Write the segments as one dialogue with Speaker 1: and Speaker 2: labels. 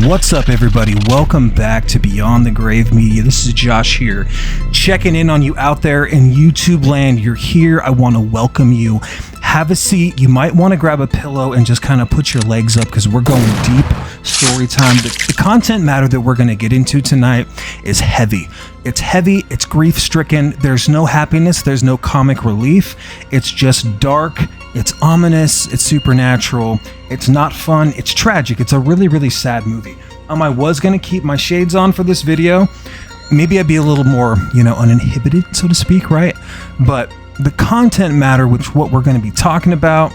Speaker 1: What's up, everybody? Welcome back to Beyond the Grave Media. This is Josh here, checking in on you out there in YouTube land. You're here. I want to welcome you. Have a seat. You might want to grab a pillow and just kind of put your legs up because we're going deep story time. The content matter that we're going to get into tonight is heavy. It's heavy. It's grief-stricken. There's no happiness. There's no comic relief. It's just dark. It's ominous. It's supernatural. It's not fun. It's tragic. It's a really, really sad movie. I was going to keep my shades on for this video. Maybe I'd be a little more, uninhibited, so to speak, right? But the content matter, which what we're going to be talking about,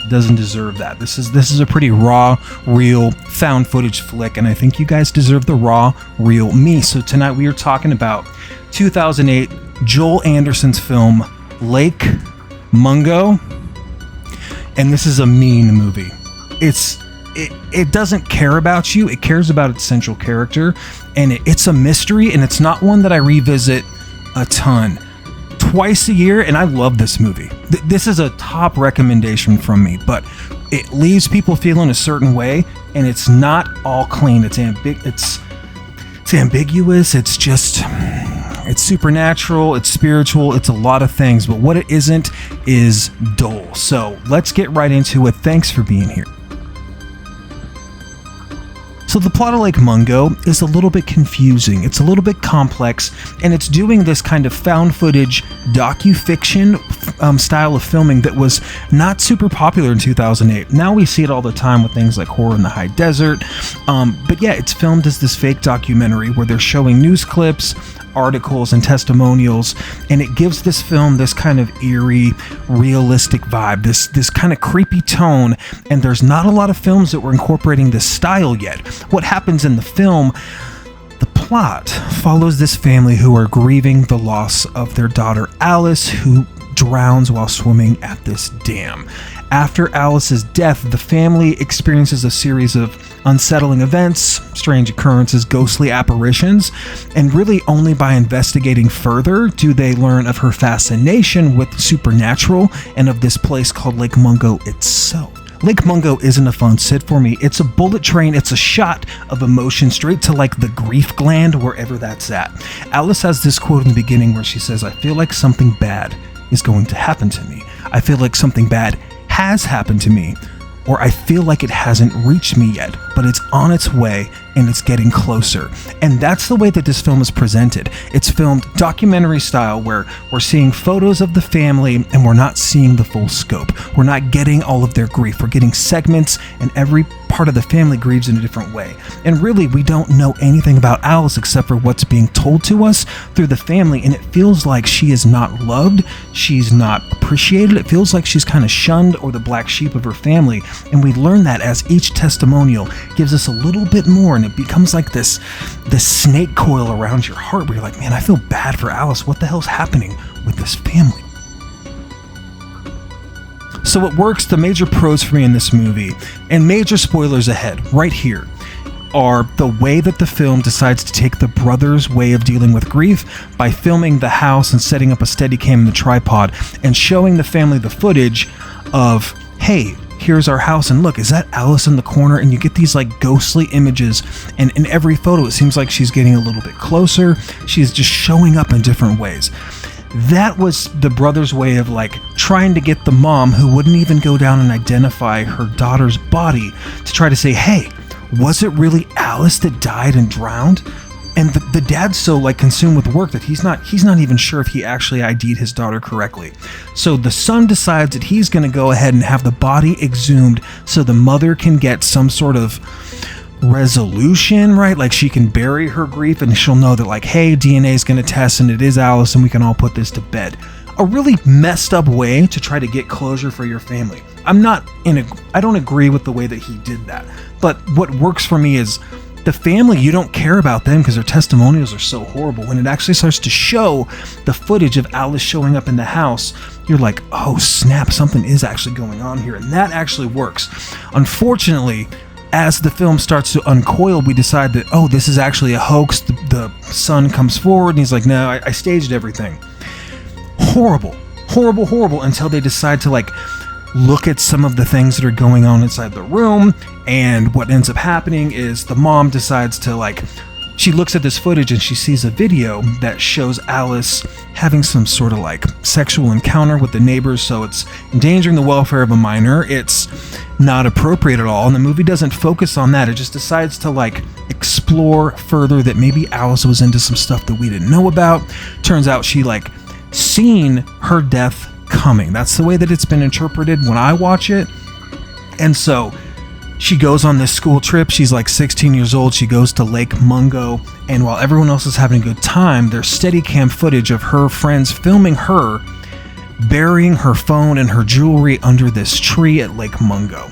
Speaker 1: doesn't deserve that. This is a pretty raw, real, found footage flick, and I think you guys deserve the raw, real me. So tonight we are talking about 2008 Joel Anderson's film Lake Mungo, and this is a mean movie. It doesn't care about you. It cares about its central character, and it's a mystery, and it's not one that I revisit a ton. Twice a year, and I love this movie. This is a top recommendation from me, but it leaves people feeling a certain way, and it's not all clean. It's ambiguous. It's supernatural. It's spiritual. It's a lot of things, but what it isn't is dull. So let's get right into it. Thanks for being here. So the plot of Lake Mungo is a little bit confusing. It's a little bit complex, and it's doing this kind of found footage docu-fiction style of filming that was not super popular in 2008. Now we see it all the time with things like Horror in the High Desert. But yeah, it's filmed as this fake documentary where they're showing news clips, articles, and testimonials, and it gives this film this kind of eerie, realistic vibe, this kind of creepy tone, and there's not a lot of films that were incorporating this style yet. What happens in the film, the plot follows this family who are grieving the loss of their daughter Alice, who drowns while swimming at this dam. After Alice's death, the family experiences a series of unsettling events, strange occurrences, ghostly apparitions, and really only by investigating further do they learn of her fascination with the supernatural and of this place called Lake Mungo itself. Lake Mungo isn't a fun sit for me. It's a bullet train. It's a shot of emotion straight to like the grief gland, wherever that's at. Alice has this quote in the beginning where she says, "I feel like something bad is going to happen to me. I feel like something bad has happened to me, or I feel like it hasn't reached me yet, but it's on its way and it's getting closer." And that's the way that this film is presented. It's filmed documentary style where we're seeing photos of the family and we're not seeing the full scope. We're not getting all of their grief. We're getting segments, and every part of the family grieves in a different way. And really, we don't know anything about Alice except for what's being told to us through the family, and it feels like she is not loved, she's not appreciated. It feels like she's kind of shunned or the black sheep of her family, and we learn that as each testimonial gives us a little bit more, and it becomes like this snake coil around your heart where you're like, man, I feel bad for Alice. What the hell's happening with this family? So what works, the major pros for me in this movie, and major spoilers ahead, right here, are the way that the film decides to take the brothers' way of dealing with grief by filming the house and setting up a Steadicam in the tripod and showing the family the footage of, hey, here's our house, and look, is that Alice in the corner? And you get these like ghostly images, and in every photo it seems like she's getting a little bit closer. She's just showing up in different ways. That was the brothers' way of like trying to get the mom, who wouldn't even go down and identify her daughter's body, to try to say, hey, was it really Alice that died and drowned? And the dad's so like consumed with work that he's not even sure if he actually ID'd his daughter correctly. So the son decides that he's going to go ahead and have the body exhumed so the mother can get some sort of resolution, right? Like she can bury her grief and she'll know that like, hey, DNA is going to test and it is Alice and we can all put this to bed. A really messed up way to try to get closure for your family. I don't agree with the way that he did that. But what works for me is the family, you don't care about them because their testimonials are so horrible. When it actually starts to show the footage of Alice showing up in the house, you're like, oh snap, something is actually going on here. And that actually works. Unfortunately, as the film starts to uncoil, we decide that, oh, this is actually a hoax. The son comes forward and he's like, no, I staged everything. Horrible until they decide to like look at some of the things that are going on inside the room. And what ends up happening is the mom decides to she looks at this footage and she sees a video that shows Alice having some sort of sexual encounter with the neighbors. So it's endangering the welfare of a minor. It's not appropriate at all. And the movie doesn't focus on that. It just decides to explore further that maybe Alice was into some stuff that we didn't know about. Turns out she seen her death coming. That's the way that it's been interpreted when I watch it. And so she goes on this school trip. She's 16 years old. She goes to Lake Mungo, and while everyone else is having a good time, there's Steadicam footage of her friends filming her burying her phone and her jewelry under this tree at Lake Mungo.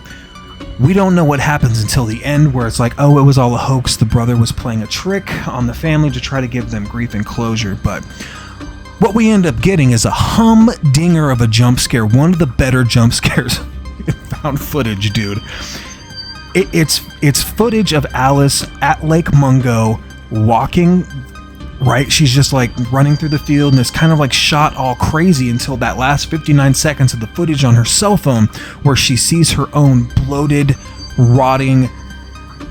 Speaker 1: We don't know what happens until the end, where it's oh, it was all a hoax. The brother was playing a trick on the family to try to give them grief and closure. But what we end up getting is a humdinger of a jump scare. One of the better jump scares in found footage, dude. It's footage of Alice at Lake Mungo walking, right? She's just running through the field, and it's kind of shot all crazy until that last 59 seconds of the footage on her cell phone, where she sees her own bloated, rotting,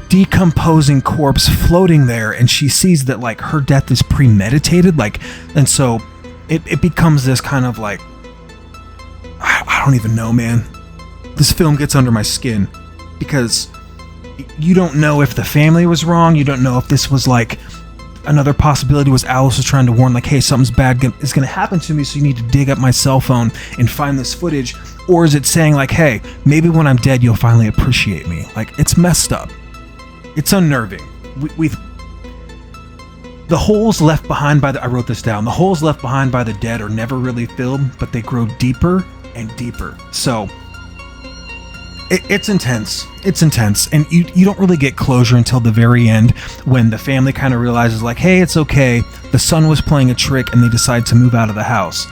Speaker 1: decomposing corpse floating there, and she sees that her death is premeditated, and so it becomes this kind of I don't even know, man. This film gets under my skin, because you don't know if the family was wrong. You don't know if this was another possibility was Alice was trying to warn hey, something's bad is going to happen to me, so you need to dig up my cell phone and find this footage. Or is it saying hey, maybe when I'm dead you'll finally appreciate me? It's messed up. It's unnerving. The holes left behind by I wrote this down. The holes left behind by the dead are never really filled, but they grow deeper and deeper. So it's intense. It's intense. And you don't really get closure until the very end, when the family kind of realizes hey, it's okay. The son was playing a trick, and they decide to move out of the house.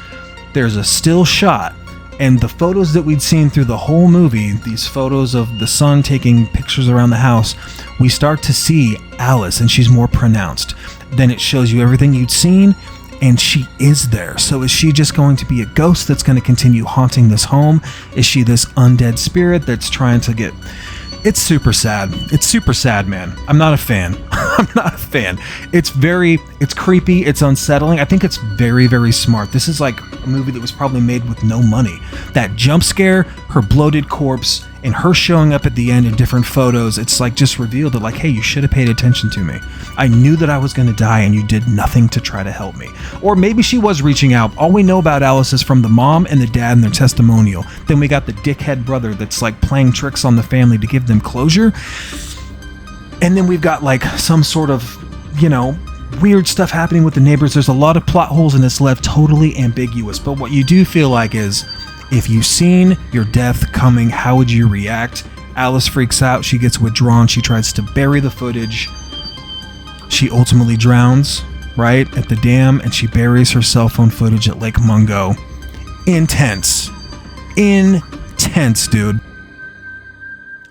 Speaker 1: There's a still shot, and the photos that we'd seen through the whole movie, these photos of the son taking pictures around the house, we start to see Alice, and she's more pronounced. Then it shows you everything you'd seen, and she is there. So is she just going to be a ghost that's going to continue haunting this home? Is she this undead spirit that's trying to get... It's super sad. It's super sad, man. I'm not a fan. I'm not a fan. It's creepy. It's unsettling. I think it's very, very smart. This is a movie that was probably made with no money. That jump scare, her bloated corpse, and her showing up at the end in different photos, it's just revealed that hey, you should have paid attention to me. I knew that I was going to die, and you did nothing to try to help me. Or maybe she was reaching out. All we know about Alice is from the mom and the dad and their testimonial. Then we got the dickhead brother that's playing tricks on the family to give them closure. And then we've got some sort of, weird stuff happening with the neighbors. There's a lot of plot holes, and it's left totally ambiguous. But what you do feel is, if you've seen your death coming, how would you react? Alice freaks out. She gets withdrawn. She tries to bury the footage. She ultimately drowns, right, at the dam, and she buries her cell phone footage at Lake Mungo. Intense. Intense, dude.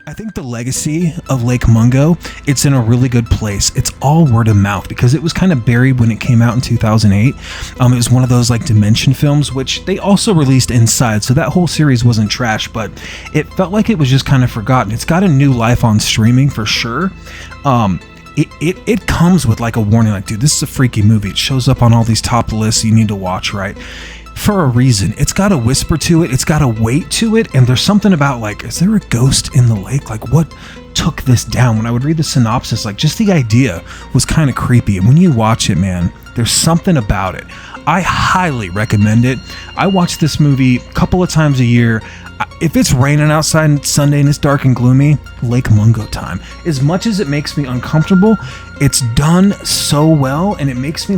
Speaker 1: I think the legacy of Lake Mungo, it's in a really good place. It's all word of mouth, because it was kind of buried when it came out in 2008. It was one of those Dimension films, which they also released Inside, so that whole series wasn't trash, but it felt like it was just kind of forgotten. It's got a new life on streaming for sure. It comes with a warning, dude, this is a freaky movie. It shows up on all these top lists you need to watch, right? For a reason. It's got a whisper to it, it's got a weight to it, and there's something about is there a ghost in the lake? What took this down? When I would read the synopsis, just the idea was kind of creepy, and when you watch it, man, there's something about it. I highly recommend it. I watch this movie a couple of times a year. If it's raining outside Sunday and it's dark and gloomy, Lake Mungo time. As much as it makes me uncomfortable, it's done so well, and it makes me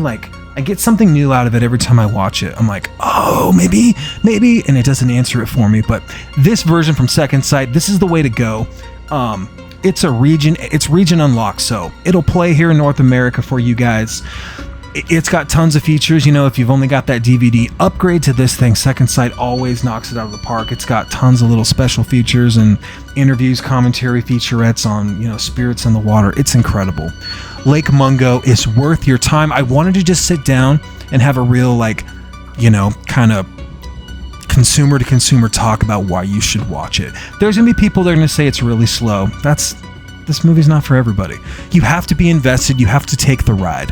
Speaker 1: I get something new out of it every time I watch it. I'm oh, maybe, and it doesn't answer it for me. But this version from Second Sight, this is the way to go. It's region unlocked, so it'll play here in North America for you guys. It's got tons of features. If you've only got that DVD, upgrade to this thing. Second Sight always knocks it out of the park. It's got tons of little special features and interviews, commentary, featurettes on, spirits in the water. It's incredible. Lake Mungo is worth your time. I wanted to just sit down and have a real, kind of consumer to consumer talk about why you should watch it. There's gonna be people that are gonna say it's really slow. This movie's not for everybody. You have to be invested. You have to take the ride.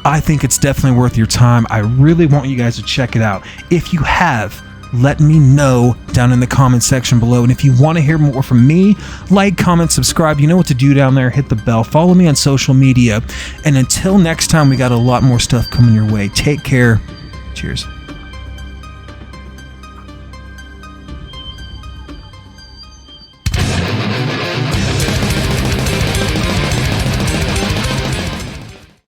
Speaker 1: I think it's definitely worth your time. I really want you guys to check it out. If you have, let me know down in the comment section below. And if you want to hear more from me, like, comment, subscribe. You know what to do down there. Hit the bell. Follow me on social media. And until next time, we got a lot more stuff coming your way. Take care. Cheers.